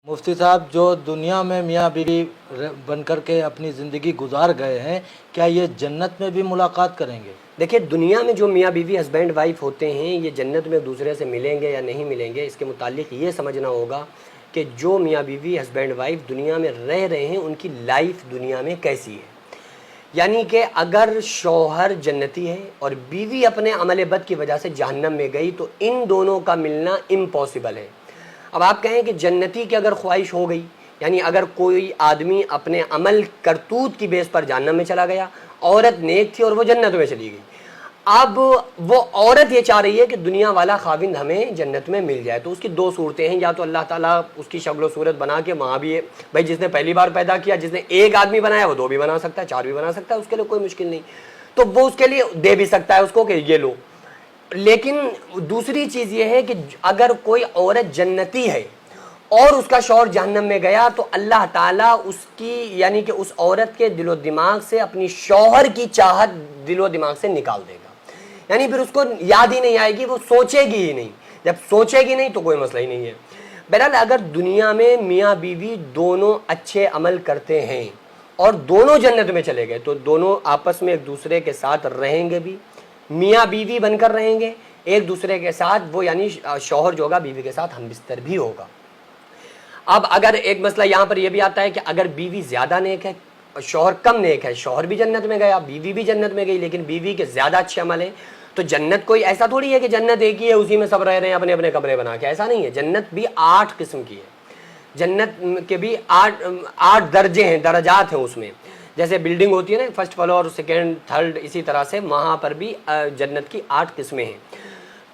मुफ्ती साहब, जो दुनिया में मियाँ बीवी बन कर के अपनी ज़िंदगी गुजार गए हैं, क्या ये जन्नत में भी मुलाकात करेंगे? देखिए, दुनिया में जो मियाँ बीवी हस्बैंड वाइफ होते हैं, ये जन्नत में एक दूसरे से मिलेंगे या नहीं मिलेंगे, इसके मुतालिक ये समझना होगा कि जो मियाँ बीवी हस्बैंड वाइफ दुनिया में रह रहे हैं, उनकी लाइफ दुनिया में कैसी है। यानी कि अगर शौहर जन्नती है और बीवी अपने अमल बद की वजह से जहन्नम में गई, तो इन दोनों का मिलना इम्पॉसिबल है। अब आप कहें कि जन्नती की अगर ख्वाहिश हो गई, यानी अगर कोई आदमी अपने अमल करतूत की बेस पर जहन्नम में चला गया, औरत नेक थी और वो जन्नत में चली गई, अब वो औरत ये चाह रही है कि दुनिया वाला खाविंद हमें जन्नत में मिल जाए, तो उसकी दो सूरतें हैं। या तो अल्लाह ताला उसकी शक्ल सूरत बना के वहाँ भी है, भाई जिसने पहली बार पैदा किया, जिसने एक आदमी बनाया वो दो भी बना सकता है, चार भी बना सकता है, उसके लिए कोई मुश्किल नहीं, तो वो उसके लिए दे भी सकता है उसको कि ये लो। लेकिन दूसरी चीज़ ये है कि अगर कोई औरत जन्नती है और उसका शौहर जहन्नम में गया, तो अल्लाह ताला उसकी यानी कि उस औरत के दिलो दिमाग से अपनी शौहर की चाहत दिलो दिमाग से निकाल देगा। यानी फिर उसको याद ही नहीं आएगी, वो सोचेगी ही नहीं। जब सोचेगी नहीं तो कोई मसला ही नहीं है। बहरहाल अगर दुनिया में मियाँ बीवी दोनों अच्छे अमल करते हैं और दोनों जन्नत में चले गए, तो दोनों आपस में एक दूसरे के साथ रहेंगे भी, मियाँ बीवी बनकर रहेंगे एक दूसरे के साथ, वो यानी शौहर जो होगा बीवी के साथ हमबिस्तर भी होगा। अब अगर एक मसला यहाँ पर यह भी आता है कि अगर बीवी ज़्यादा नेक है, शौहर कम नेक है, शौहर भी जन्नत में गया, बीवी भी जन्नत में गई, लेकिन बीवी के ज़्यादा अच्छे अमल हैं, तो जन्नत कोई ऐसा थोड़ी है कि जन्नत एक ही है, उसी में सब रह रहे हैं अपने अपने कमरे बना के, ऐसा नहीं है। जन्नत भी 8 किस्म की है, जन्नत के भी 8 दर्जे हैं, दर्जात हैं उसमें। जैसे बिल्डिंग होती है ना, फर्स्ट फ्लोर, सेकेंड, थर्ड, इसी तरह से वहाँ पर भी जन्नत की 8 किस्में हैं।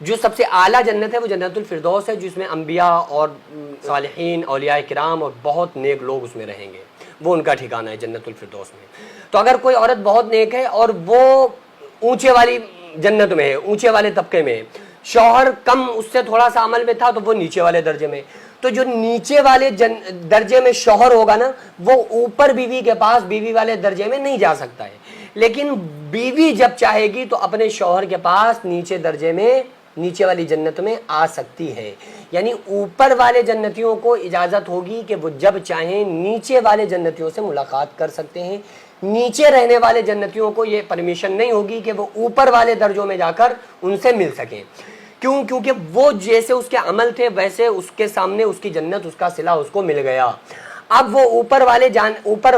जो सबसे आला जन्नत है वो जन्नतुल फिरदौस है, जिसमें अंबिया और सालिहीन, औलिया किराम और बहुत नेक लोग उसमें रहेंगे, वो उनका ठिकाना है जन्नतुल फिरदौस में। तो अगर कोई औरत बहुत नेक है और वो ऊंचे वाली जन्नत में है, ऊंचे वाले तबके में है, शौहर कम उससे थोड़ा सा अमल में था, तो वो नीचे वाले दर्जे में, तो जो नीचे वाले दर्जे में शौहर होगा ना, वो ऊपर बीवी के पास बीवी वाले दर्जे में नहीं जा सकता है। लेकिन बीवी जब चाहेगी तो अपने शौहर के पास नीचे दर्जे में, नीचे वाली जन्नत में आ सकती है। यानी ऊपर वाले जन्नतियों को इजाज़त होगी कि वो जब चाहें नीचे वाले जन्नतियों से मुलाकात कर सकते हैं। नीचे रहने वाले जन्नतियों को ये परमिशन नहीं होगी कि वो ऊपर वाले दर्जों में जाकर उनसे मिल सकें। क्यों? क्योंकि वो जैसे उसके अमल थे वैसे उसके सामने उसकी जन्नत, उसका सिला उसको मिल गया। अब वो ऊपर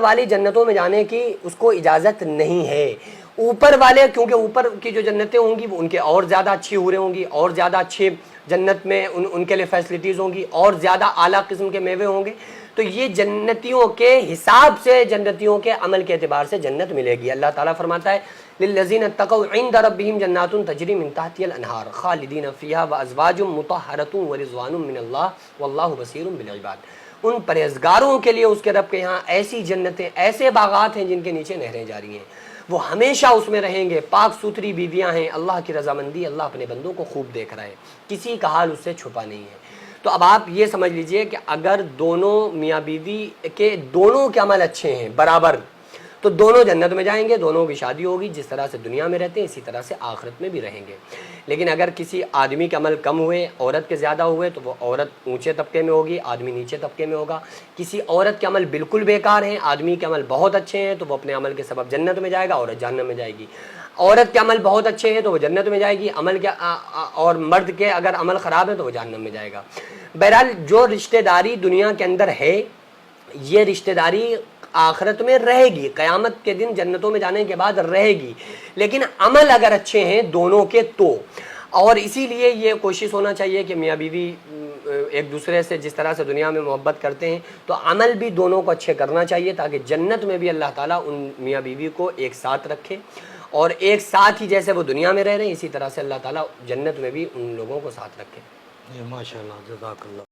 वाली जन्नतों में जाने की उसको इजाज़त नहीं है। ऊपर वाले, क्योंकि ऊपर की जो जन्नतें होंगी वो उनके और ज़्यादा अच्छी हूरें होंगी, और ज़्यादा अच्छे जन्नत में उनके लिए फैसिलिटीज़ होंगी, और ज़्यादा आला किस्म के मेवे होंगे। तो ये जन्नतियों के हिसाब से, जन्नतियों के अमल के एतबार से जन्नत मिलेगी। अल्लाह ताला फरमाता है, लिल्लज़ीना तक़ौ इंद रब्बिहिम जन्नातुन तजरी मिन तहतिहल अनहार खालिदीन फ़ीहा व अज़वाजुम मुतहहरतुन व रिज़वानुम मिनल्लाह वल्लाहु बसीरुम बिल इबाद। उन परहेज़गारों के लिए उसके रब के यहाँ ऐसी जन्नतें, ऐसे बागात हैं जिनके नीचे नहरें जारी हैं, वो हमेशा उसमें रहेंगे। पाक सुथरी बीवियां हैं, अल्लाह की रजामंदी, अल्लाह अपने बंदों को खूब देख रहा है, किसी का हाल उससे छुपा नहीं है। तो अब आप ये समझ लीजिए कि अगर दोनों मियाँ बीवी के दोनों के अमल अच्छे हैं बराबर, तो दोनों जन्नत में जाएंगे, दोनों की शादी होगी। जिस तरह से दुनिया में रहते हैं इसी तरह से आखिरत में भी रहेंगे। लेकिन अगर किसी आदमी के अमल कम हुए, औरत के ज़्यादा हुए, तो वो औरत ऊंचे तबके में होगी, आदमी नीचे तबके में होगा। किसी औरत के अमल बिल्कुल बेकार हैं, आदमी के अमल बहुत अच्छे हैं, तो वो अपने अमल के सबब जन्नत में जाएगा, औरत जहन्नम में जाएगी। औरत के अमल बहुत अच्छे हैं तो वो जन्नत में जाएगी, अमल के और मर्द के अगर अमल ख़राब है तो वो जहन्नम में जाएगा। बहरहाल जो रिश्तेदारी दुनिया के अंदर है, ये रिश्तेदारी आखिरत में रहेगी, क़यामत के दिन जन्नतों में जाने के बाद रहेगी। लेकिन अमल अगर अच्छे हैं दोनों के तो, और इसीलिए ये कोशिश होना चाहिए कि मियाँ बीवी एक दूसरे से जिस तरह से दुनिया में मोहब्बत करते हैं, तो अमल भी दोनों को अच्छे करना चाहिए, ताकि जन्नत में भी अल्लाह ताला उन मियाँ बीवी को एक साथ रखे, और एक साथ ही जैसे वो दुनिया में रह रहे हैं इसी तरह से अल्लाह ताला जन्नत में भी उन लोगों को साथ रखे। माशाअल्लाह, जज़ाकल्लाह।